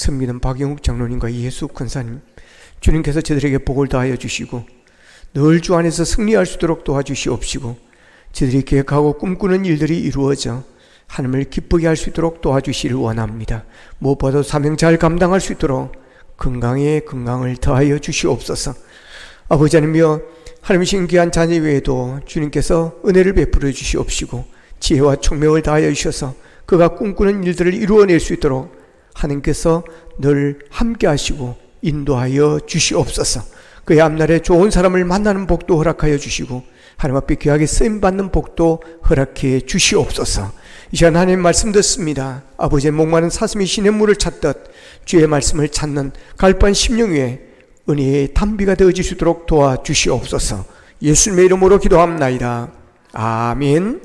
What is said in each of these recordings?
섬기는 박영욱 장로님과 이혜수 권사님, 주님께서 저들에게 복을 다하여 주시고 늘 주 안에서 승리할 수 있도록 도와주시옵시고, 저들이 계획하고 꿈꾸는 일들이 이루어져 하나님을 기쁘게 할 수 있도록 도와주시를 원합니다. 무엇보다도 사명 잘 감당할 수 있도록 건강에 건강을 더하여 주시옵소서. 아버지 하나님이여, 하나님이신 귀한 자녀 외에도 주님께서 은혜를 베풀어 주시옵시고 지혜와 총명을 다하여 주셔서 그가 꿈꾸는 일들을 이루어낼 수 있도록 하나님께서 늘 함께 하시고 인도하여 주시옵소서. 그의 앞날에 좋은 사람을 만나는 복도 허락하여 주시고 하나님 앞에 귀하게 쓰임받는 복도 허락해 주시옵소서. 이 시간 하나님 말씀 듣습니다. 아버지의 목마른 사슴이 시냇물을 찾듯 주의 말씀을 찾는 갈pan 심령 위에 은혜의 담비가 되어질 수 있도록 도와주시옵소서. 예수님의 이름으로 기도합나이다. 아멘.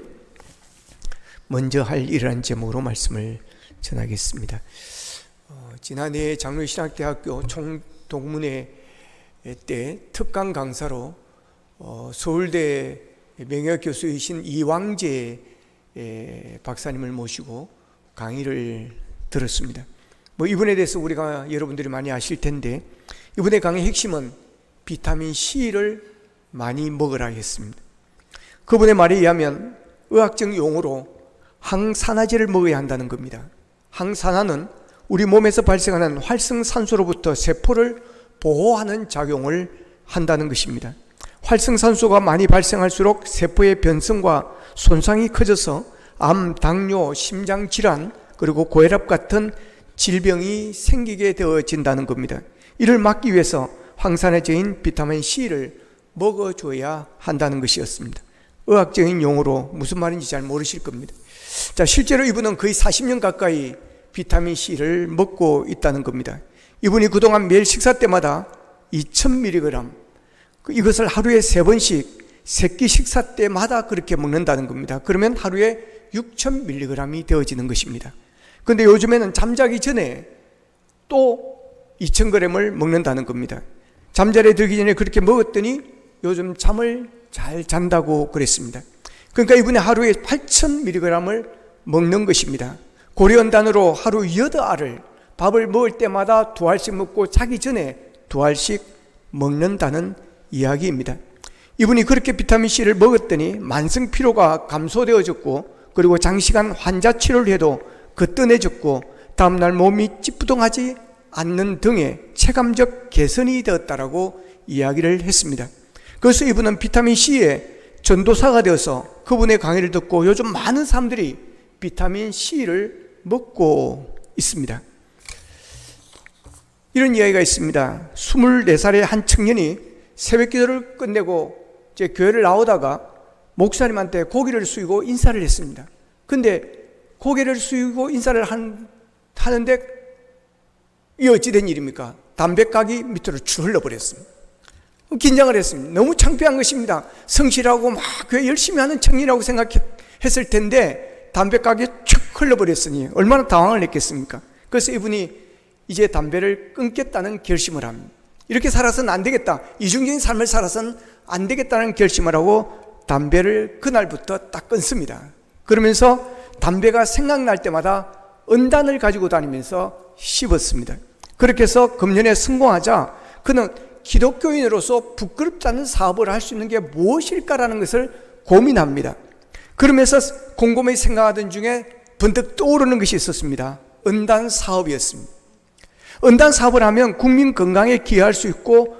먼저 할 일이라는 제목으로 말씀을 전하겠습니다. 지난해 장로신학대학교 총동문회 때 특강 강사로 서울대 명예교수이신 이왕재 박사님을 모시고 강의를 들었습니다. 이분에 대해서 우리가 여러분들이 많이 아실 텐데, 이분의 강의 핵심은 비타민 C를 많이 먹으라 했습니다. 그분의 말에 의하면 의학적 용어로 항산화제를 먹어야 한다는 겁니다. 항산화는 우리 몸에서 발생하는 활성산소로부터 세포를 보호하는 작용을 한다는 것입니다. 활성산소가 많이 발생할수록 세포의 변성과 손상이 커져서 암, 당뇨, 심장질환, 그리고 고혈압 같은 질병이 생기게 되어진다는 겁니다. 이를 막기 위해서 항산화제인 비타민 C를 먹어줘야 한다는 것이었습니다. 의학적인 용어로 무슨 말인지 잘 모르실 겁니다. 자, 실제로 이분은 거의 40년 가까이 비타민 C를 먹고 있다는 겁니다. 이분이 그동안 매일 식사 때마다 2000mg, 이것을 하루에 3번씩 새끼 식사 때마다 그렇게 먹는다는 겁니다. 그러면 하루에 6000mg이 되어지는 것입니다. 그런데 요즘에는 잠자기 전에 또 2000g을 먹는다는 겁니다. 잠자리에 들기 전에 그렇게 먹었더니 요즘 잠을 잘 잔다고 그랬습니다. 그러니까 이분이 하루에 8000mg을 먹는 것입니다. 고려원단으로 하루 8알을 밥을 먹을 때마다 2알씩 먹고 자기 전에 2알씩 먹는다는 이야기입니다. 이분이 그렇게 비타민C를 먹었더니 만성 피로가 감소되어졌고, 그리고 장시간 환자 치료를 해도 거뜬해졌고, 다음날 몸이 찌뿌둥하지 않는 등의 체감적 개선이 되었다라고 이야기를 했습니다. 그래서 이분은 비타민C의 전도사가 되어서 그분의 강의를 듣고 요즘 많은 사람들이 비타민C를 먹고 있습니다. 이런 이야기가 있습니다. 24살의 한 청년이 새벽기도를 끝내고 이제 교회를 나오다가 목사님한테 고개를 숙이고 인사를 했습니다. 근데 고개를 숙이고 인사를 하는데 이 어찌된 일입니까? 담배각이 밑으로 쭉 흘러버렸습니다. 긴장을 했습니다. 너무 창피한 것입니다. 성실하고 막 교회 열심히 하는 청년이라고 생각했을 텐데 담배각이 쭉 흘러버렸으니 얼마나 당황을 했겠습니까? 그래서 이분이 이제 담배를 끊겠다는 결심을 합니다. 이렇게 살아서는 안 되겠다, 이중적인 삶을 살아서는 안 되겠다는 결심을 하고 담배를 그날부터 딱 끊습니다. 그러면서 담배가 생각날 때마다 은단을 가지고 다니면서 씹었습니다. 그렇게 해서 금년에 성공하자 그는 기독교인으로서 부끄럽지 않은 사업을 할 수 있는 게 무엇일까라는 것을 고민합니다. 그러면서 곰곰이 생각하던 중에 번뜩 떠오르는 것이 있었습니다. 은단 사업이었습니다. 은단 사업을 하면 국민 건강에 기여할 수 있고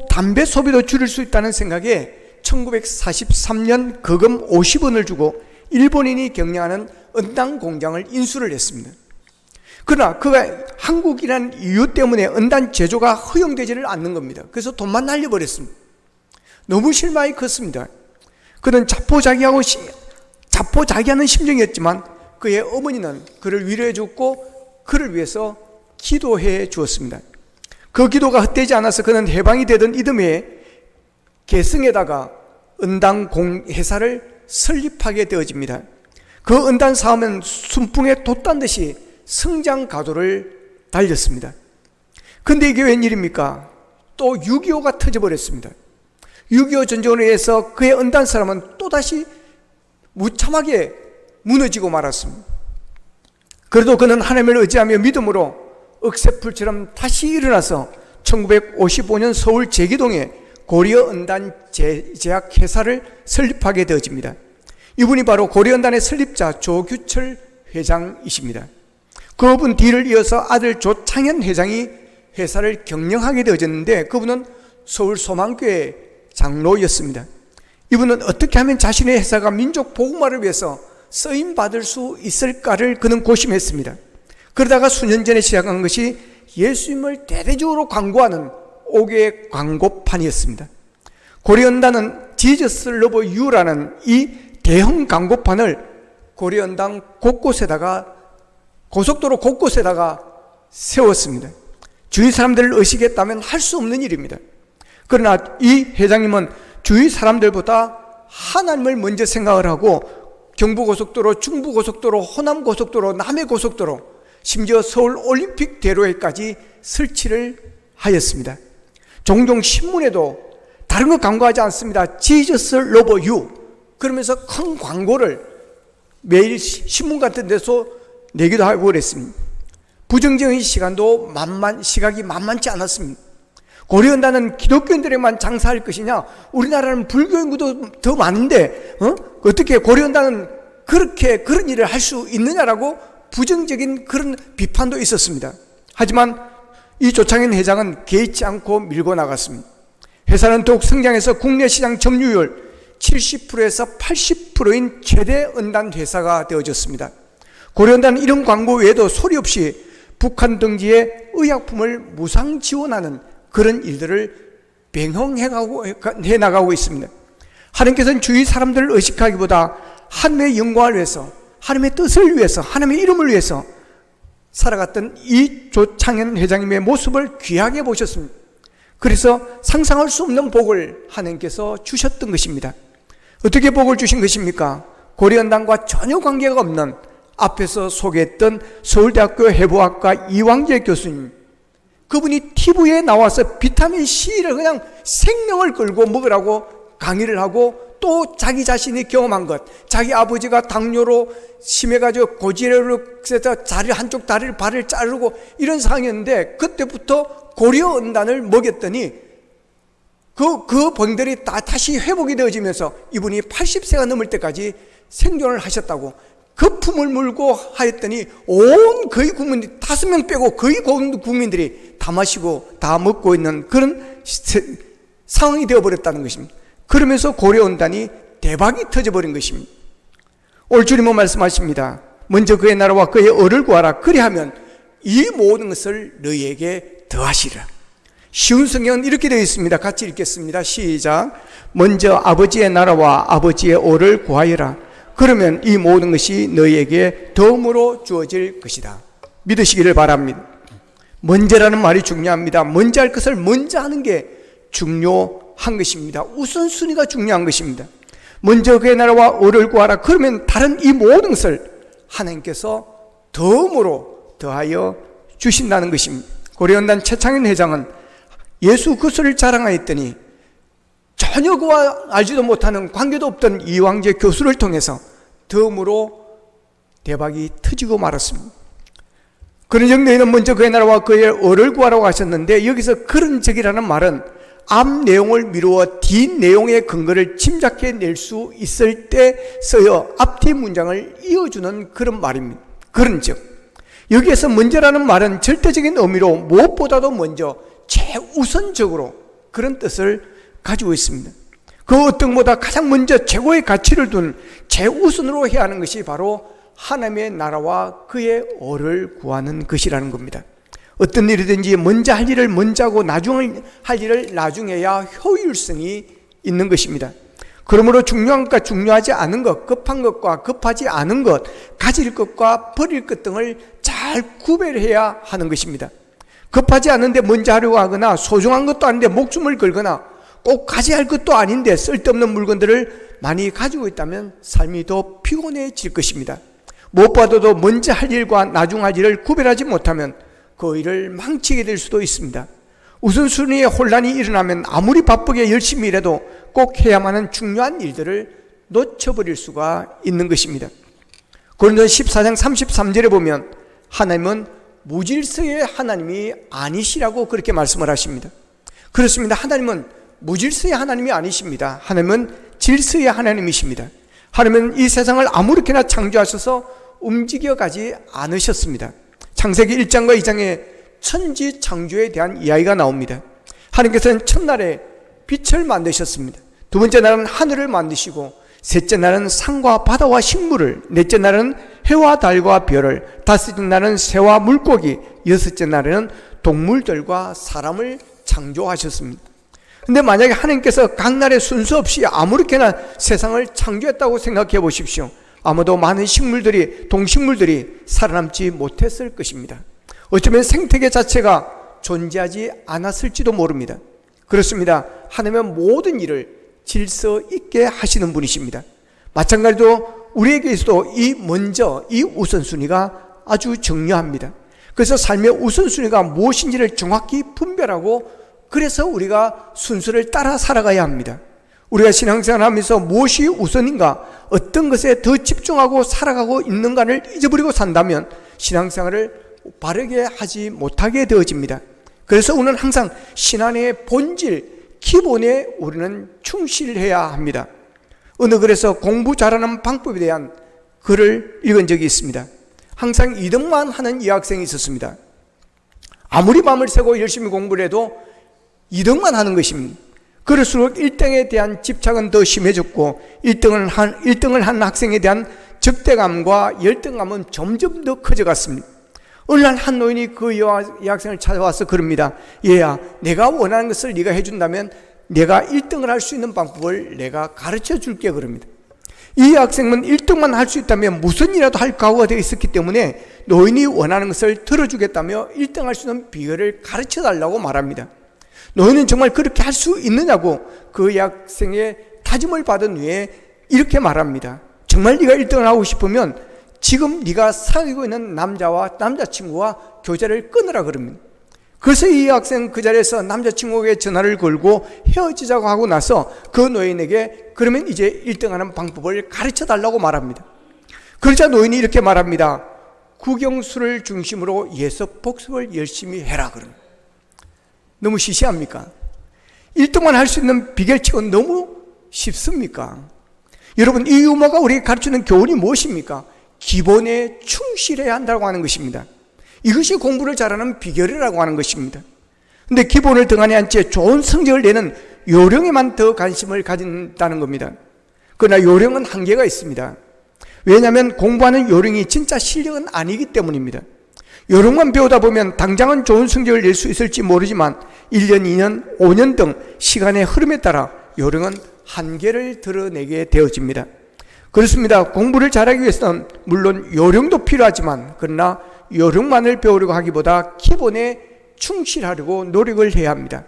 담배 소비도 줄일 수 있다는 생각에 1943년 거금 50원을 주고 일본인이 경영하는 은단 공장을 인수를 했습니다. 그러나 그가 한국이라는 이유 때문에 은단 제조가 허용되지를 않는 겁니다. 그래서 돈만 날려버렸습니다. 너무 실망이 컸습니다. 그는 자포자기하는 심정이었지만 그의 어머니는 그를 위로해 줬고 그를 위해서 기도해 주었습니다. 그 기도가 헛되지 않아서 그는 해방이 되던 이듬해 개성에다가 은단 회사를 설립하게 되어집니다. 그 은단 사업은 순풍에 돛단 듯이 성장 가도를 달렸습니다. 근데 이게 웬일입니까? 또 6.25가 터져버렸습니다. 6.25 전쟁으로 인해서 그의 은단 사람은 또다시 무참하게 무너지고 말았습니다. 그래도 그는 하나님을 의지하며 믿음으로 억새풀처럼 다시 일어나서 1955년 서울 제기동에 고려은단 제약 회사를 설립하게 되어집니다. 이분이 바로 고려은단의 설립자 조규철 회장이십니다. 그분 뒤를 이어서 아들 조창현 회장이 회사를 경영하게 되어졌는데, 그분은 서울 소망교회 장로였습니다. 이분은 어떻게 하면 자신의 회사가 민족 복음화를 위해서 쓰임 받을 수 있을까를 그는 고심했습니다. 그러다가 수년 전에 시작한 것이 예수님을 대대적으로 광고하는 5개의 광고판이었습니다. 고려은단은 지저스 러브 유라는 이 대형 광고판을 고려은단 곳곳에다가, 고속도로 곳곳에다가 세웠습니다. 주위 사람들을 의식했다면 할 수 없는 일입니다. 그러나 이 회장님은 주위 사람들보다 하나님을 먼저 생각을 하고 경부고속도로, 중부고속도로, 호남고속도로, 남해고속도로, 심지어 서울올림픽대로에까지 설치를 하였습니다. 종종 신문에도 다른 거 광고하지 않습니다. Jesus love you 그러면서 큰 광고를 매일 신문 같은 데서 내기도 하고 그랬습니다. 부정적인 시각이 만만치 않았습니다. 고려은단은 기독교인들에만 장사할 것이냐, 우리나라는 불교인구도 더 많은데 어떻게 고려은단은 그런 일을 할 수 있느냐라고 부정적인 그런 비판도 있었습니다. 하지만 이 조창현 회장은 개의치 않고 밀고 나갔습니다. 회사는 더욱 성장해서 국내 시장 점유율 70%에서 80%인 최대 은단 회사가 되어졌습니다. 고려은단은 이런 광고 외에도 소리 없이 북한 등지에 의약품을 무상 지원하는 그런 일들을 병행해 나가고 있습니다. 하나님께서는 주위 사람들을 의식하기보다 하나님의 영광을 위해서, 하나님의 뜻을 위해서, 하나님의 이름을 위해서 살아갔던 이 조창현 회장님의 모습을 귀하게 보셨습니다. 그래서 상상할 수 없는 복을 하나님께서 주셨던 것입니다. 어떻게 복을 주신 것입니까? 고려은단과 전혀 관계가 없는 앞에서 소개했던 서울대학교 해부학과 이광재 교수님, 그분이 TV에 나와서 비타민C를 그냥 생명을 걸고 먹으라고 강의를 하고, 또 자기 자신이 경험한 것, 자기 아버지가 당뇨로 심해가지고 고지혈로 한쪽 다리를 발을 자르고 이런 상황이었는데, 그때부터 고려은단을 먹였더니 그 병들이 다시 회복이 되어지면서 이분이 80세가 넘을 때까지 생존을 하셨다고, 거품을 물고 하였더니 온 거의 국민들이 5명 빼고 거의 국민들이 다 마시고 다 먹고 있는 그런 상황이 되어버렸다는 것입니다. 그러면서 고려은단이 대박이 터져버린 것입니다. 오늘 주님은 말씀하십니다. 먼저 그의 나라와 그의 의를 구하라. 그리하면 이 모든 것을 너희에게 더하시리라. 쉬운 성경은 이렇게 되어 있습니다. 같이 읽겠습니다. 시작. 먼저 아버지의 나라와 아버지의 의를 구하여라. 그러면 이 모든 것이 너희에게 덤으로 주어질 것이다. 믿으시기를 바랍니다. 먼저라는 말이 중요합니다. 먼저 할 것을 먼저 하는 게 중요한 것입니다. 우선순위가 중요한 것입니다. 먼저 그의 나라와 의를 구하라. 그러면 다른 이 모든 것을 하나님께서 덤으로 더하여 주신다는 것입니다. 고려은단 최창현 회장은 예수 그리스도를 자랑하였더니 전혀 그와 알지도 못하는 관계도 없던 이광재 교수를 통해서 덤으로 대박이 터지고 말았습니다. 그런즉 너희는 먼저 그의 나라와 그의 의를 구하라고 하셨는데, 여기서 그런적이라는 말은 앞 내용을 미루어 뒷 내용의 근거를 짐작해 낼 수 있을 때 써여 앞뒤 문장을 이어주는 그런 말입니다. 그런즉 여기에서 먼저라는 말은 절대적인 의미로 무엇보다도 먼저, 최우선적으로 그런 뜻을 가지고 있습니다. 그 어떤 것보다 가장 먼저 최고의 가치를 둔 최우선으로 해야 하는 것이 바로 하나님의 나라와 그의 의를 구하는 것이라는 겁니다. 어떤 일이든지 먼저 할 일을 먼저 하고 나중에 할 일을 나중에 해야 효율성이 있는 것입니다. 그러므로 중요한 것과 중요하지 않은 것, 급한 것과 급하지 않은 것, 가질 것과 버릴 것 등을 잘 구별해야 하는 것입니다. 급하지 않은데 먼저 하려고 하거나, 소중한 것도 아닌데 목숨을 걸거나, 꼭 가져야 할 것도 아닌데 쓸데없는 물건들을 많이 가지고 있다면 삶이 더 피곤해질 것입니다. 무엇보다도 먼저 할 일과 나중 할 일을 구별하지 못하면 그 일을 망치게 될 수도 있습니다. 우선순위에 혼란이 일어나면 아무리 바쁘게 열심히 일해도 꼭 해야만 하는 중요한 일들을 놓쳐버릴 수가 있는 것입니다. 고린도서 14장 33절에 보면 하나님은 무질서의 하나님이 아니시라고 그렇게 말씀을 하십니다. 그렇습니다. 하나님은 무질서의 하나님이 아니십니다. 하나님은 질서의 하나님이십니다. 하나님은 이 세상을 아무렇게나 창조하셔서 움직여가지 않으셨습니다. 창세기 1장과 2장에 천지 창조에 대한 이야기가 나옵니다. 하나님께서는 첫날에 빛을 만드셨습니다. 두 번째 날은 하늘을 만드시고, 셋째 날은 산과 바다와 식물을, 넷째 날은 해와 달과 별을, 다섯째 날은 새와 물고기, 여섯째 날에는 동물들과 사람을 창조하셨습니다. 근데 만약에 하나님께서 각 날에 순서 없이 아무렇게나 세상을 창조했다고 생각해 보십시오. 아마도 많은 식물들이, 동식물들이 살아남지 못했을 것입니다. 어쩌면 생태계 자체가 존재하지 않았을지도 모릅니다. 그렇습니다. 하나님은 모든 일을 질서 있게 하시는 분이십니다. 마찬가지로 우리에게서도 이 우선순위가 아주 중요합니다. 그래서 삶의 우선순위가 무엇인지를 정확히 분별하고, 그래서 우리가 순서를 따라 살아가야 합니다. 우리가 신앙생활을 하면서 무엇이 우선인가, 어떤 것에 더 집중하고 살아가고 있는가를 잊어버리고 산다면 신앙생활을 바르게 하지 못하게 되어집니다. 그래서 우리는 항상 신앙의 본질, 기본에 우리는 충실해야 합니다. 어느 글에서 공부 잘하는 방법에 대한 글을 읽은 적이 있습니다. 항상 2등만 하는 여학생이 있었습니다. 아무리 밤을 새고 열심히 공부를 해도 2등만 하는 것입니다. 그럴수록 1등에 대한 집착은 더 심해졌고, 1등을 한 학생에 대한 적대감과 열등감은 점점 더 커져갔습니다. 어느 날 한 노인이 그 여학생을 찾아와서 그럽니다. 얘야, 내가 원하는 것을 네가 해준다면 내가 1등을 할 수 있는 방법을 내가 가르쳐 줄게, 그럽니다. 이 학생은 1등만 할 수 있다면 무슨 일이라도 할 각오가 되어 있었기 때문에 노인이 원하는 것을 들어주겠다며 1등 할 수 있는 비결을 가르쳐 달라고 말합니다. 노인은 정말 그렇게 할 수 있느냐고 그 학생의 다짐을 받은 후에 이렇게 말합니다. 정말 네가 1등을 하고 싶으면 지금 네가 사귀고 있는 남자친구와 교제를 끊으라, 그럽니다. 그래서 이 학생 그 자리에서 남자친구에게 전화를 걸고 헤어지자고 하고 나서 그 노인에게 그러면 이제 1등하는 방법을 가르쳐 달라고 말합니다. 그러자 노인이 이렇게 말합니다. 국영수를 중심으로 예습 복습을 열심히 해라, 그럽니다. 너무 시시합니까? 1등만 할 수 있는 비결치고는 너무 쉽습니까? 여러분, 이 유머가 우리에게 가르치는 교훈이 무엇입니까? 기본에 충실해야 한다고 하는 것입니다. 이것이 공부를 잘하는 비결이라고 하는 것입니다. 그런데 기본을 등한히 한 채 좋은 성적을 내는 요령에만 더 관심을 가진다는 겁니다. 그러나 요령은 한계가 있습니다. 왜냐하면 공부하는 요령이 진짜 실력은 아니기 때문입니다. 요령만 배우다 보면 당장은 좋은 성적을 낼 수 있을지 모르지만 1년, 2년, 5년 등 시간의 흐름에 따라 요령은 한계를 드러내게 되어집니다. 그렇습니다. 공부를 잘하기 위해서는 물론 요령도 필요하지만, 그러나 요령만을 배우려고 하기보다 기본에 충실하려고 노력을 해야 합니다.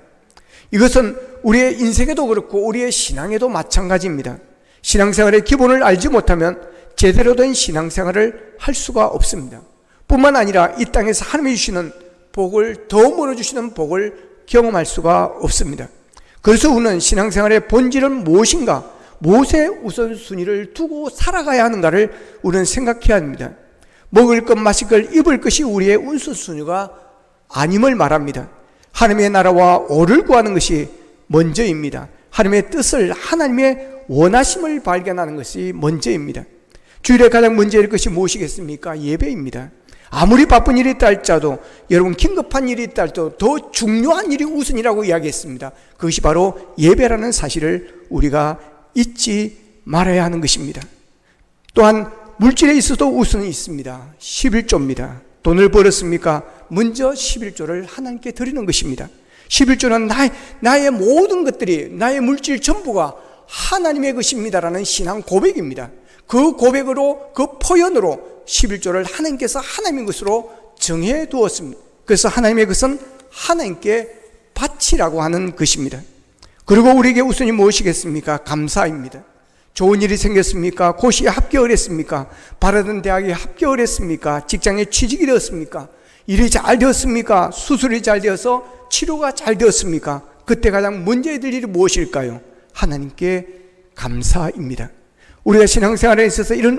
이것은 우리의 인생에도 그렇고 우리의 신앙에도 마찬가지입니다. 신앙생활의 기본을 알지 못하면 제대로 된 신앙생활을 할 수가 없습니다. 뿐만 아니라 이 땅에서 하나님이 주시는 복을, 더 물어주시는 복을 경험할 수가 없습니다. 그래서 우리는 신앙생활의 본질은 무엇인가, 무엇에 우선순위를 두고 살아가야 하는가를 우리는 생각해야 합니다. 먹을 것, 마실 것, 입을 것이 우리의 우선순위가 아님을 말합니다. 하나님의 나라와 오를 구하는 것이 먼저입니다. 하나님의 뜻을, 하나님의 원하심을 발견하는 것이 먼저입니다. 주일에 가장 먼저 할 것이 무엇이겠습니까? 예배입니다. 아무리 바쁜 일이 있다 할지라도, 여러분 긴급한 일이 있다 할지라도 더 중요한 일이 우선이라고 이야기했습니다. 그것이 바로 예배라는 사실을 우리가 잊지 말아야 하는 것입니다. 또한 물질에 있어도 우선이 있습니다. 11조입니다. 돈을 벌었습니까? 먼저 11조를 하나님께 드리는 것입니다. 11조는 나의 모든 것들이, 나의 물질 전부가 하나님의 것입니다라는 신앙 고백입니다. 그 고백으로, 그 포연으로 11조를 하나님께서 하나님의 것으로 정해 두었습니다. 그래서 하나님의 것은 하나님께 바치라고 하는 것입니다. 그리고 우리에게 우선이 무엇이겠습니까? 감사입니다. 좋은 일이 생겼습니까? 고시에 합격을 했습니까? 바라던 대학에 합격을 했습니까? 직장에 취직이 되었습니까? 일이 잘 되었습니까? 수술이 잘 되어서 치료가 잘 되었습니까? 그때 가장 먼저 해야 될 일이 무엇일까요? 하나님께 감사입니다. 우리가 신앙생활에 있어서 이런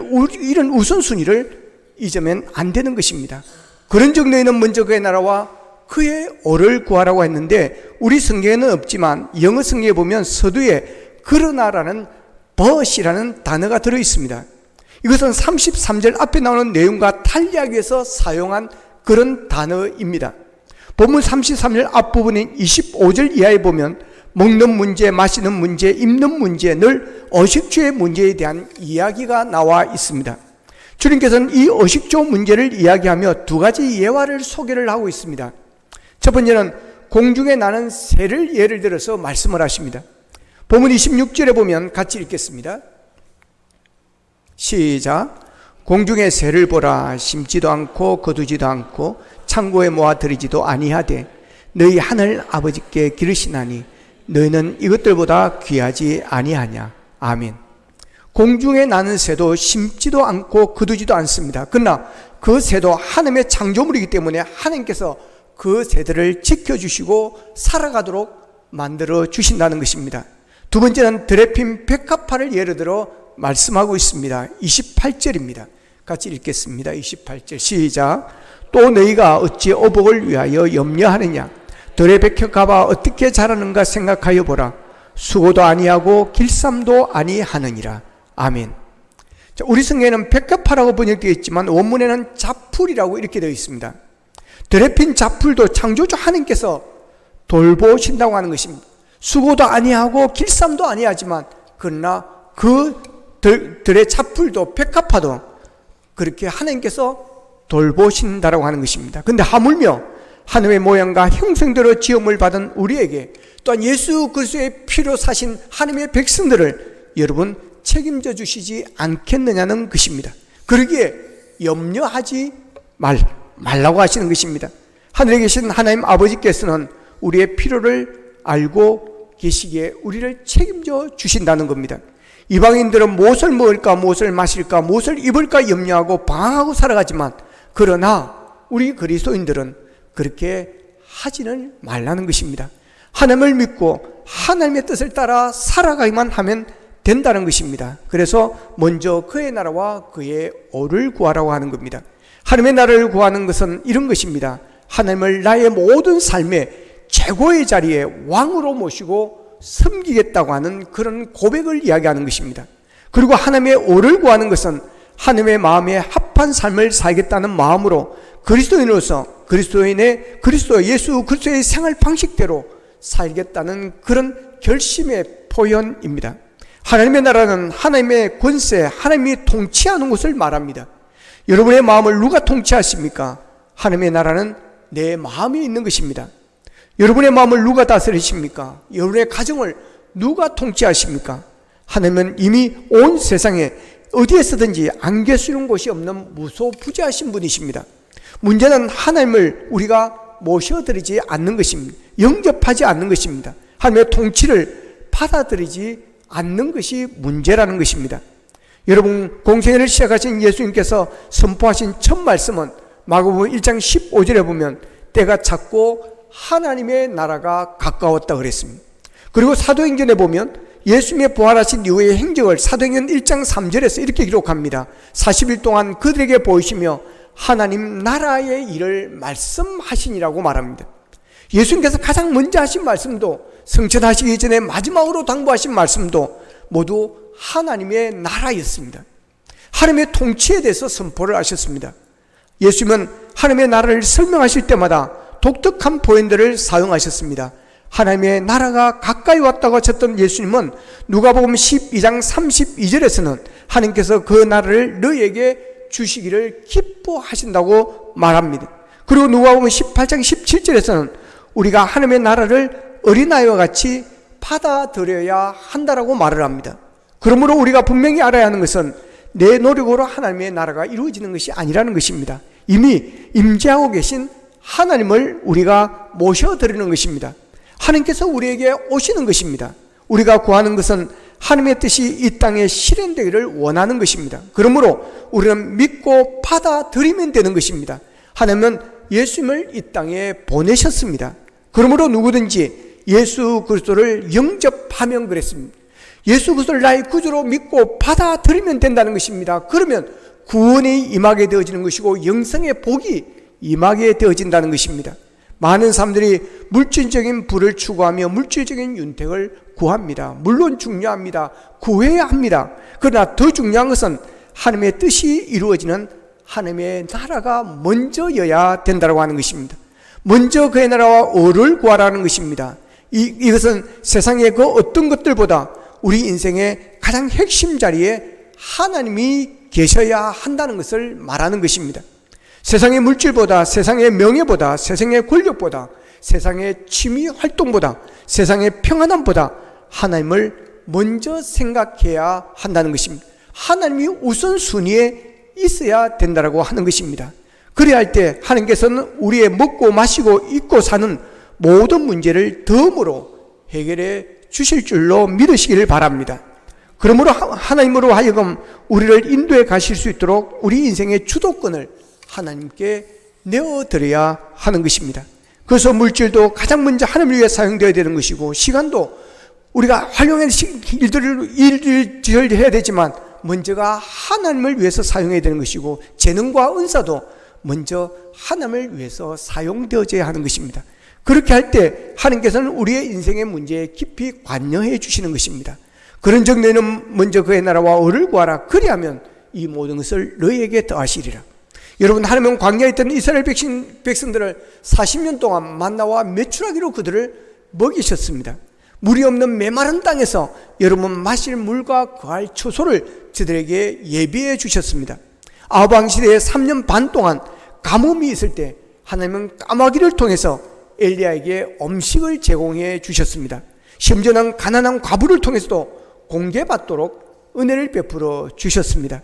우선순위를 잊으면 안 되는 것입니다. 그런즉 너희는 먼저 그의 나라와 그의 의를 구하라고 했는데, 우리 성경에는 없지만 영어 성경에 보면 서두에 그러나라는 but이라는 단어가 들어있습니다. 이것은 33절 앞에 나오는 내용과 달리하기 위해서 사용한 그런 단어입니다. 본문 33절 앞부분인 25절 이하에 보면 먹는 문제, 마시는 문제, 입는 문제, 늘 의식주의 문제에 대한 이야기가 나와 있습니다. 주님께서는 이 의식주 문제를 이야기하며 두 가지 예화를 소개를 하고 있습니다. 첫 번째는 공중에 나는 새를 예를 들어서 말씀을 하십니다. 본문 26절에 보면 같이 읽겠습니다. 시작. 공중의 새를 보라. 심지도 않고 거두지도 않고 창고에 모아들이지도 아니하되 너희 하늘 아버지께 기르시나니 너희는 이것들보다 귀하지 아니하냐. 아멘. 공중에 나는 새도 심지도 않고 거두지도 않습니다. 그러나 그 새도 하나님의 창조물이기 때문에 하나님께서 그 새들을 지켜주시고 살아가도록 만들어 주신다는 것입니다. 두 번째는 들에 핀 백합화를 예를 들어 말씀하고 있습니다. 28절입니다. 같이 읽겠습니다. 28절 시작. 또 너희가 어찌 어복을 위하여 염려하느냐. 들의 백합화가 어떻게 자라는가 생각하여 보라. 수고도 아니하고 길쌈도 아니하느니라. 아멘. 자, 우리 성경에는 백합화라고 번역되어 있지만 원문에는 자풀이라고 이렇게 되어 있습니다. 들에 핀 자풀도 창조주 하나님께서 돌보신다고 하는 것입니다. 수고도 아니하고 길쌈도 아니하지만 그러나 그 들의 자풀도 백합화도 그렇게 하나님께서 돌보신다라고 하는 것입니다. 그런데 하물며 하나님의 모양과 형상대로 지음을 받은 우리에게 또한 예수 그리스도의 피로 사신 하나님의 백성들을 여러분 책임져 주시지 않겠느냐는 것입니다. 그러기에 염려하지 말라고 하시는 것입니다. 하늘에 계신 하나님 아버지께서는 우리의 필요를 알고 계시기에 우리를 책임져 주신다는 겁니다. 이방인들은 무엇을 먹을까, 무엇을 마실까, 무엇을 입을까 염려하고 방황하고 살아가지만 그러나 우리 그리스도인들은 그렇게 하지는 말라는 것입니다. 하나님을 믿고 하나님의 뜻을 따라 살아가기만 하면 된다는 것입니다. 그래서 먼저 그의 나라와 그의 의를 구하라고 하는 겁니다. 하나님의 나라를 구하는 것은 이런 것입니다. 하나님을 나의 모든 삶의 최고의 자리에 왕으로 모시고 섬기겠다고 하는 그런 고백을 이야기하는 것입니다. 그리고 하나님의 의를 구하는 것은 하나님의 마음에 합한 삶을 살겠다는 마음으로 그리스도인으로서 그리스도 예수 그리스도의 생활 방식대로 살겠다는 그런 결심의 표현입니다. 하나님의 나라는 하나님의 권세, 하나님이 통치하는 것을 말합니다. 여러분의 마음을 누가 통치하십니까? 하나님의 나라는 내 마음에 있는 것입니다. 여러분의 마음을 누가 다스리십니까? 여러분의 가정을 누가 통치하십니까? 하나님은 이미 온 세상에 어디에서든지 안개 쓰는 곳이 없는 무소부지하신 분이십니다. 문제는 하나님을 우리가 모셔드리지 않는 것입니다. 영접하지 않는 것입니다. 하나님의 통치를 받아들이지 않는 것이 문제라는 것입니다. 여러분, 공생애를 시작하신 예수님께서 선포하신 첫 말씀은 마가복음 1장 15절에 보면 때가 찼고 하나님의 나라가 가까웠다 그랬습니다. 그리고 사도행전에 보면 예수님의 부활하신 이후의 행적을 사도행전 1장 3절에서 이렇게 기록합니다. 40일 동안 그들에게 보이시며 하나님 나라의 일을 말씀하시니라고 말합니다. 예수님께서 가장 먼저 하신 말씀도 성천하시기 전에 마지막으로 당부하신 말씀도 모두 하나님의 나라였습니다. 하나님의 통치에 대해서 선포를 하셨습니다. 예수님은 하나님의 나라를 설명하실 때마다 독특한 표현들을 사용하셨습니다. 하나님의 나라가 가까이 왔다고 하셨던 예수님은 누가복음 12장 32절에서는 하나님께서 그 나라를 너희에게 주시기를 기뻐하신다고 말합니다. 그리고 누가복음 18장 17절에서는 우리가 하나님의 나라를 어린아이와 같이 받아들여야 한다라고 말을 합니다. 그러므로 우리가 분명히 알아야 하는 것은 내 노력으로 하나님의 나라가 이루어지는 것이 아니라는 것입니다. 이미 임재하고 계신 하나님을 우리가 모셔드리는 것입니다. 하나님께서 우리에게 오시는 것입니다. 우리가 구하는 것은 하나님의 뜻이 이 땅에 실현되기를 원하는 것입니다. 그러므로 우리는 믿고 받아들이면 되는 것입니다. 하나님은 예수님을 이 땅에 보내셨습니다. 그러므로 누구든지 예수 그리스도를 영접하면 그랬습니다. 예수 그리스도를 나의 구주로 믿고 받아들이면 된다는 것입니다. 그러면 구원이 임하게 되어지는 것이고 영생의 복이 임하게 되어진다는 것입니다. 많은 사람들이 물질적인 부를 추구하며 물질적인 윤택을 구합니다. 물론 중요합니다. 구해야 합니다. 그러나 더 중요한 것은 하나님의 뜻이 이루어지는 하나님의 나라가 먼저여야 된다고 하는 것입니다. 먼저 그의 나라와 의를 구하라는 것입니다. 이것은 세상의 그 어떤 것들보다 우리 인생의 가장 핵심 자리에 하나님이 계셔야 한다는 것을 말하는 것입니다. 세상의 물질보다, 세상의 명예보다, 세상의 권력보다, 세상의 취미 활동보다, 세상의 평안함보다 하나님을 먼저 생각해야 한다는 것입니다. 하나님이 우선순위에 있어야 된다고 하는 것입니다. 그래야 할 때 하나님께서는 우리의 먹고 마시고 입고 사는 모든 문제를 덤으로 해결해 주실 줄로 믿으시기를 바랍니다. 그러므로 하나님으로 하여금 우리를 인도해 가실 수 있도록 우리 인생의 주도권을 하나님께 내어드려야 하는 것입니다. 그래서 물질도 가장 먼저 하나님을 위해 사용되어야 되는 것이고, 시간도 우리가 활용해야 일을 해야 되지만 먼저가 하나님을 위해서 사용해야 되는 것이고, 재능과 은사도 먼저 하나님을 위해서 사용되어져야 하는 것입니다. 그렇게 할 때 하나님께서는 우리의 인생의 문제에 깊이 관여해 주시는 것입니다. 그런즉 너희는 먼저 그의 나라와 의를 구하라. 그리하면 이 모든 것을 너희에게 더하시리라. 여러분, 하나님은 광야에 있던 이스라엘 백성들을 40년 동안 만나와 메추라기로 그들을 먹이셨습니다. 물이 없는 메마른 땅에서 여러분 마실 물과 거할 초소를 저들에게 예비해 주셨습니다. 아방 시대에 3년 반 동안 가뭄이 있을 때 하나님은 까마귀를 통해서 엘리야에게 음식을 제공해 주셨습니다. 심지어는 가난한 과부를 통해서도 공개받도록 은혜를 베풀어 주셨습니다.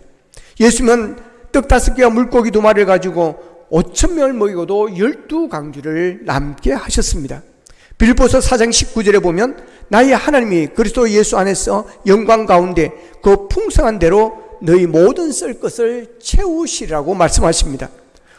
예수님은 떡 5개와 물고기 2마리를 가지고 5,000명을 먹이고도 12강주를 남게 하셨습니다. 빌립보서 4장 19절에 보면 나의 하나님이 그리스도 예수 안에서 영광 가운데 그 풍성한 대로 너희 모든 쓸 것을 채우시라고 말씀하십니다.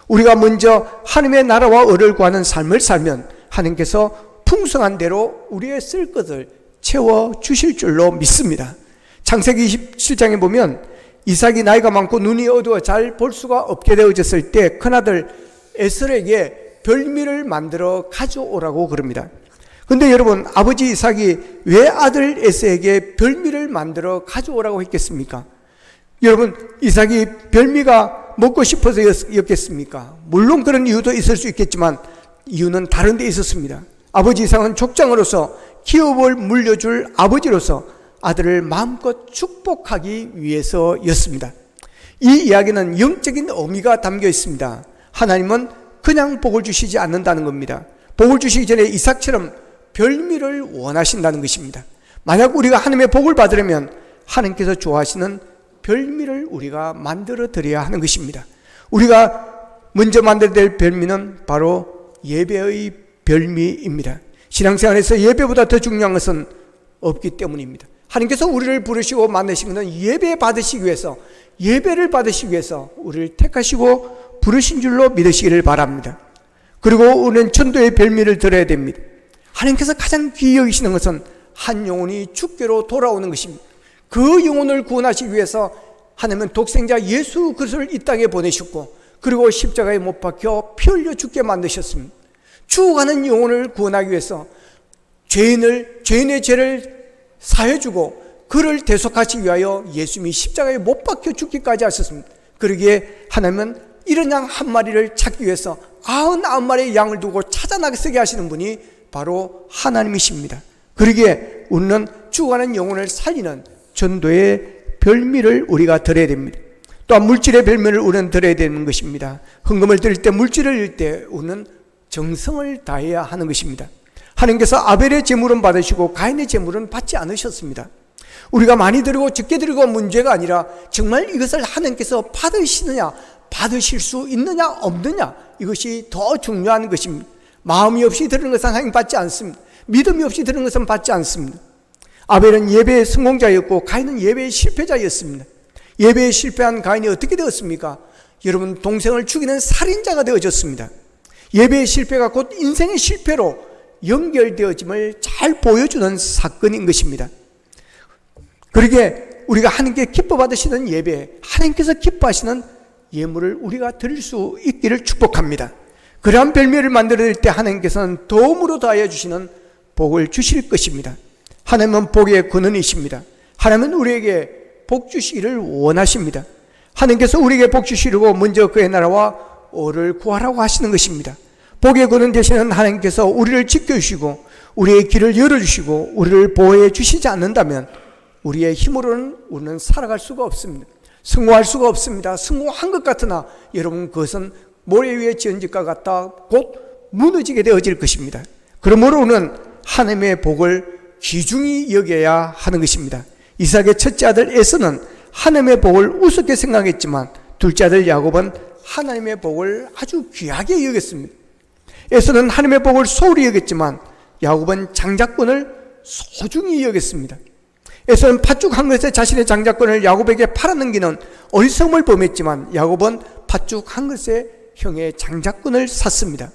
우리가 먼저 하나님의 나라와 의를 구하는 삶을 살면 하나님께서 풍성한 대로 우리의 쓸 것을 채워주실 줄로 믿습니다. 창세기 27장에 보면 이삭이 나이가 많고 눈이 어두워 잘 볼 수가 없게 되어졌을 때 큰아들 에셀에게 별미를 만들어 가져오라고 그럽니다. 근데 여러분, 아버지 이삭이 왜 아들 에셀에게 별미를 만들어 가져오라고 했겠습니까? 여러분, 이삭이 별미가 먹고 싶어서였겠습니까? 물론 그런 이유도 있을 수 있겠지만 이유는 다른 데 있었습니다. 아버지 이삭은 족장으로서 기업을 물려줄 아버지로서 아들을 마음껏 축복하기 위해서였습니다. 이 이야기는 영적인 의미가 담겨 있습니다. 하나님은 그냥 복을 주시지 않는다는 겁니다. 복을 주시기 전에 이삭처럼 별미를 원하신다는 것입니다. 만약 우리가 하나님의 복을 받으려면 하나님께서 좋아하시는 별미를 우리가 만들어 드려야 하는 것입니다. 우리가 먼저 만들어야 될 별미는 바로 예배의 별미입니다. 신앙생활에서 예배보다 더 중요한 것은 없기 때문입니다. 하나님께서 우리를 부르시고 만드신 것은 예배 받으시기 위해서, 예배를 받으시기 위해서 우리를 택하시고 부르신 줄로 믿으시기를 바랍니다. 그리고 우리는 천도의 별미를 들어야 됩니다. 하나님께서 가장 귀히 여기시는 것은 한 영혼이 주께로 돌아오는 것입니다. 그 영혼을 구원하시기 위해서 하나님은 독생자 예수 그리스도를 이 땅에 보내셨고, 그리고 십자가에 못 박혀 피 흘려 죽게 만드셨습니다. 죽어가는 영혼을 구원하기 위해서 죄인의 죄를 사해주고 그를 대속하시기 위하여 예수님이 십자가에 못 박혀 죽기까지 하셨습니다. 그러기에 하나님은 이런 양 한 마리를 찾기 위해서 99마리의 양을 두고 찾아 나서게 하시는 분이 바로 하나님이십니다. 그러기에 우리는 죽어가는 영혼을 살리는 전도의 별미를 우리가 드려야 됩니다. 또한 물질의 별미를 우리는 드려야 되는 것입니다. 헌금을 드릴 때, 물질을 드릴 때 우리는 정성을 다해야 하는 것입니다. 하나님께서 아벨의 제물은 받으시고 가인의 제물은 받지 않으셨습니다. 우리가 많이 드리고 적게 드리고 문제가 아니라 정말 이것을 하나님께서 받으시느냐, 받으실 수 있느냐 없느냐, 이것이 더 중요한 것입니다. 마음이 없이 드리는 것은 하나님 받지 않습니다. 믿음이 없이 드리는 것은 받지 않습니다. 아벨은 예배의 성공자였고 가인은 예배의 실패자였습니다. 예배에 실패한 가인이 어떻게 되었습니까? 여러분, 동생을 죽이는 살인자가 되어졌습니다. 예배의 실패가 곧 인생의 실패로 연결되어짐을 잘 보여주는 사건인 것입니다. 그러기에 우리가 하나님께 기뻐 받으시는 예배, 하나님께서 기뻐하시는 예물을 우리가 드릴 수 있기를 축복합니다. 그러한 별미를 만들어낼 때 하나님께서는 도움으로 더하여 주시는 복을 주실 것입니다. 하나님은 복의 근원이십니다. 하나님은 우리에게 복 주시기를 원하십니다. 하나님께서 우리에게 복 주시려고 먼저 그의 나라와 의를 구하라고 하시는 것입니다. 복의 근원 되시는 하나님께서 우리를 지켜주시고 우리의 길을 열어주시고 우리를 보호해 주시지 않는다면 우리의 힘으로는 우리는 살아갈 수가 없습니다. 승호할 수가 없습니다. 승호한 것 같으나 여러분, 그것은 모래 위에 지은 집과 같다 곧 무너지게 되어질 것입니다. 그러므로 우리는 하나님의 복을 귀중히 여겨야 하는 것입니다. 이삭의 첫째 아들 에서는 하나님의 복을 우습게 생각했지만 둘째 아들 야곱은 하나님의 복을 아주 귀하게 여겼습니다. 에서는 하나님의 복을 소홀히 여겼지만 야곱은 장자권을 소중히 여겼습니다. 에서는 팥죽 한 그릇에 자신의 장자권을 야곱에게 팔아넘기는 어리석음을 범했지만 야곱은 팥죽 한 그릇에 형의 장자권을 샀습니다.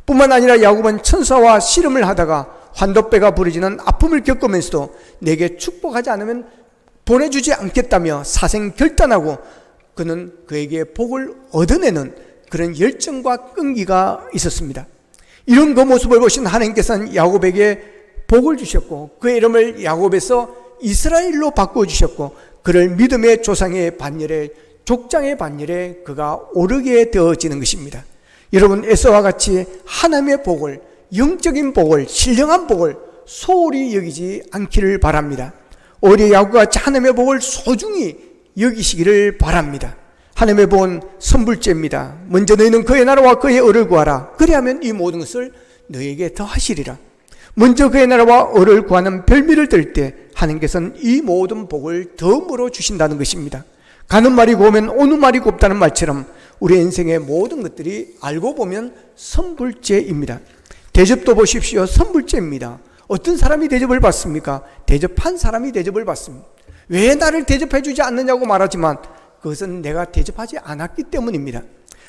뿐만 아니라 야곱은 천사와 씨름을 하다가 환도뼈가 부러지는 아픔을 겪으면서도 내게 축복하지 않으면 보내주지 않겠다며 사생 결단하고 그는 그에게 복을 얻어내는 그런 열정과 끈기가 있었습니다. 이런 그 모습을 보신 하나님께서는 야곱에게 복을 주셨고 그의 이름을 야곱에서 이스라엘로 바꿔주셨고 그를 믿음의 조상의 반열에 족장의 반열에 그가 오르게 되어지는 것입니다. 여러분, 에서와 같이 하나님의 복을, 영적인 복을, 신령한 복을 소홀히 여기지 않기를 바랍니다. 오히려 야곱과 같이 하나님의 복을 소중히 여기시기를 바랍니다. 하나님의 복은 선불제입니다. 먼저 너희는 그의 나라와 그의 의를 구하라. 그리하면 이 모든 것을 너희에게 더하시리라. 먼저 그의 나라와 의를 구하는 별미를 들 때 하나님께서는 이 모든 복을 덤으로 주신다는 것입니다. 가는 말이 고우면 오는 말이 곱다는 말처럼 우리 인생의 모든 것들이 알고 보면 선불제입니다. 대접도 보십시오. 선불제입니다. 어떤 사람이 대접을 받습니까? 대접한 사람이 대접을 받습니다. 왜 나를 대접해 주지 않느냐고 말하지만 그것은 내가 대접하지 않았기 때문입니다.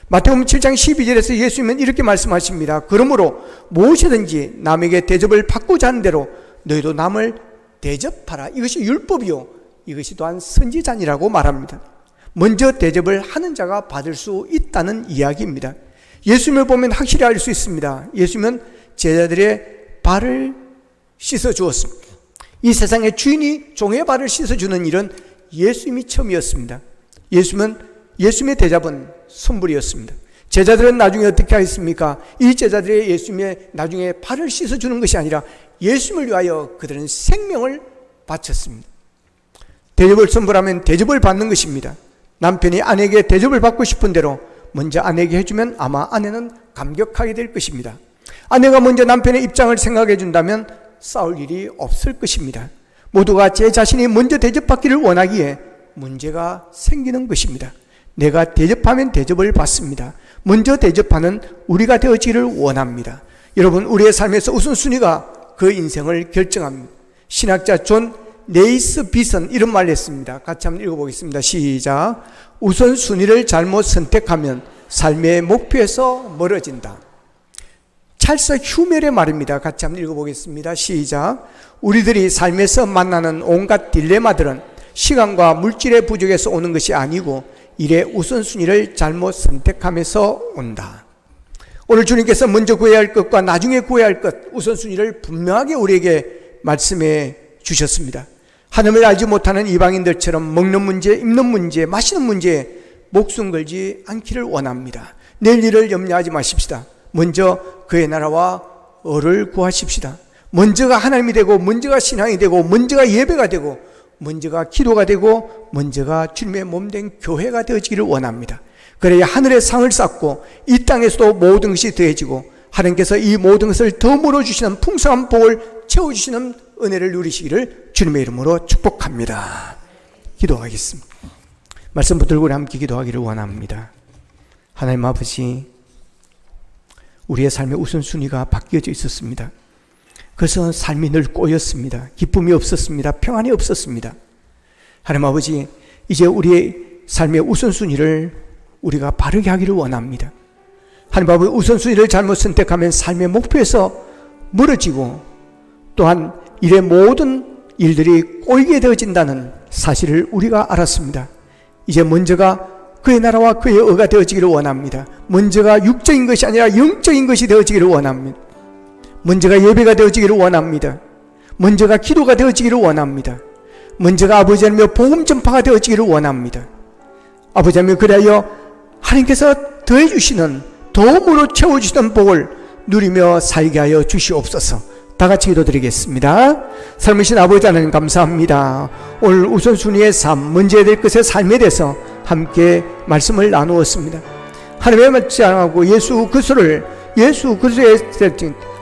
마태복음 7장 12절에서 예수님은 이렇게 말씀하십니다. 그러므로 무엇이든지 남에게 대접을 받고자 하는 대로 너희도 남을 대접하라. 이것이 율법이요 이것이 또한 선지자니라고 말합니다. 먼저 대접을 하는 자가 받을 수 있다는 이야기입니다. 예수님을 보면 확실히 알 수 있습니다. 예수님은 제자들의 발을 씻어 주었습니다. 이 세상의 주인이 종의 발을 씻어 주는 일은 예수님이 처음이었습니다. 예수님의 대접은 선불이었습니다. 제자들은 나중에 어떻게 하였습니까? 이 제자들의 예수님의 나중에 발을 씻어 주는 것이 아니라 예수님을 위하여 그들은 생명을 바쳤습니다. 대접을 선불하면 대접을 받는 것입니다. 남편이 아내에게 대접을 받고 싶은 대로 먼저 아내에게 해주면 아마 아내는 감격하게 될 것입니다. 아내가 먼저 남편의 입장을 생각해 준다면 싸울 일이 없을 것입니다. 모두가 제 자신이 먼저 대접받기를 원하기에 문제가 생기는 것입니다. 내가 대접하면 대접을 받습니다. 먼저 대접하는 우리가 되어지기를 원합니다. 여러분, 우리의 삶에서 우선순위가 그 인생을 결정합니다. 신학자 존 네이스빗은 이런 말을 했습니다. 같이 한번 읽어보겠습니다. 시작. 우선순위를 잘못 선택하면 삶의 목표에서 멀어진다. 찰스 휴멜의 말입니다. 같이 한번 읽어보겠습니다. 시작. 우리들이 삶에서 만나는 온갖 딜레마들은 시간과 물질의 부족에서 오는 것이 아니고 일의 우선순위를 잘못 선택하면서 온다. 오늘 주님께서 먼저 구해야 할 것과 나중에 구해야 할 것 우선순위를 분명하게 우리에게 말씀해 주셨습니다. 하나님을 알지 못하는 이방인들처럼 먹는 문제, 입는 문제, 마시는 문제에 목숨 걸지 않기를 원합니다. 내일 일을 염려하지 마십시다. 먼저 그의 나라와 의를 구하십시다. 먼저가 하나님이 되고 먼저가 신앙이 되고 먼저가 예배가 되고 먼저가 기도가 되고 먼저가 주님의 몸된 교회가 되어지기를 원합니다. 그래야 하늘의 상을 쌓고 이 땅에서도 모든 것이 더해지고 하나님께서 이 모든 것을 덤으로 주시는 풍성한 복을 채워주시는 은혜를 누리시기를 주님의 이름으로 축복합니다. 기도하겠습니다. 말씀 붙들고 우리 함께 기도하기를 원합니다. 하나님 아버지, 우리의 삶의 우선순위가 바뀌어져 있었습니다. 그래서 삶이 늘 꼬였습니다. 기쁨이 없었습니다. 평안이 없었습니다. 하나님 아버지, 이제 우리의 삶의 우선순위를 우리가 바르게 하기를 원합니다. 하나님 아버지, 우선순위를 잘못 선택하면 삶의 목표에서 멀어지고 또한 일의 모든 일들이 꼬이게 되어진다는 사실을 우리가 알았습니다. 이제 먼저가 그의 나라와 그의 의가 되어지기를 원합니다. 먼저가 육적인 것이 아니라 영적인 것이 되어지기를 원합니다. 먼저가 예배가 되어지기를 원합니다. 먼저가 기도가 되어지기를 원합니다. 먼저가 아버지 하나님의 복음 전파가 되어지기를 원합니다. 아버지 하나님, 그래야 하나님께서 더해주시는, 도움으로 채워주시는 복을 누리며 살게 하여 주시옵소서. 다 같이 기도드리겠습니다. 삶으신 아버지 하나님, 감사합니다. 오늘 우선순위의 삶, 문제에 될 것의 삶에 대해서 함께 말씀을 나누었습니다. 하나님의 말씀하고 예수 그리스도의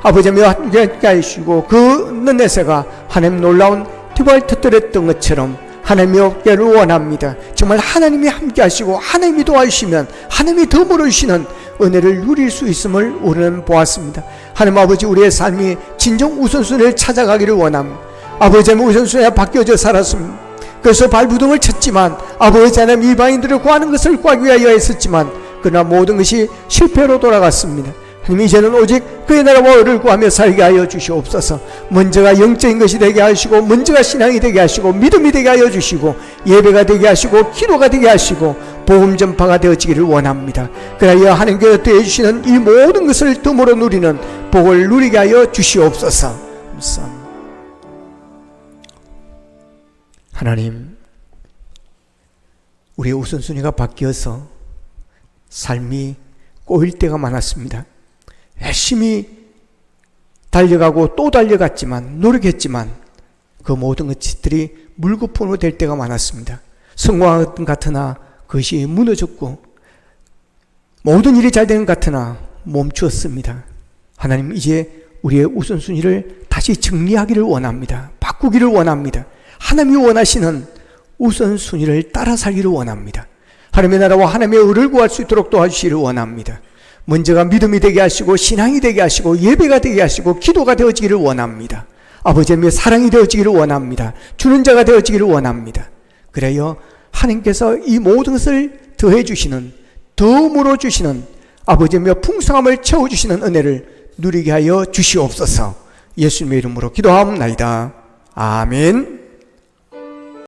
아버지 하나님과 함께 하시고 그 은혜가 하나님 놀라운 뒤발 터뜨렸던 것처럼 하나님이 없기를 원합니다. 정말 하나님이 함께 하시고 하나님이 도와주시면 하나님이 더 주시는 은혜를 누릴 수 있음을 우리는 보았습니다. 하나님 아버지, 우리의 삶이 진정 우선순위를 찾아가기를 원합니다. 아버지 하나님, 우선순위가 바뀌어져 살았습니다. 그래서 발부둥을 쳤지만 아버지 하나님, 이방인들을 구하는 것을 구하기 위하여 했었지만 그러나 모든 것이 실패로 돌아갔습니다. 하나님, 이제는 오직 그의 나라와 의를 구하며 살게 하여 주시옵소서. 먼저가 영적인 것이 되게 하시고, 먼저가 신앙이 되게 하시고, 믿음이 되게 하여 주시고, 예배가 되게 하시고, 기도가 되게 하시고, 복음 전파가 되어지기를 원합니다. 그래야 하나님께서 더해주시는 이 모든 것을 덤으로 누리는 복을 누리게 하여 주시옵소서. 감사합니다. 하나님, 우리의 우선순위가 바뀌어서 삶이 꼬일 때가 많았습니다. 열심히 달려가고 또 달려갔지만, 노력했지만 그 모든 것들이 물거품으로 될 때가 많았습니다. 성공한 것 같으나 그것이 무너졌고, 모든 일이 잘 되는 것 같으나 멈추었습니다. 하나님, 이제 우리의 우선순위를 다시 정리하기를 원합니다. 바꾸기를 원합니다. 하나님이 원하시는 우선순위를 따라 살기를 원합니다. 하나님의 나라와 하나님의 의를 구할 수 있도록 도와주시기를 원합니다. 먼저가 믿음이 되게 하시고, 신앙이 되게 하시고, 예배가 되게 하시고, 기도가 되어지기를 원합니다. 아버지 하나님의 사랑이 되어지기를 원합니다. 주는 자가 되어지기를 원합니다. 그래요, 하나님께서 이 모든 것을 더해 주시는, 덤으로 주시는, 아버지 하나님의 풍성함을 채워주시는 은혜를 누리게 하여 주시옵소서. 예수님의 이름으로 기도하옵나이다. 아멘.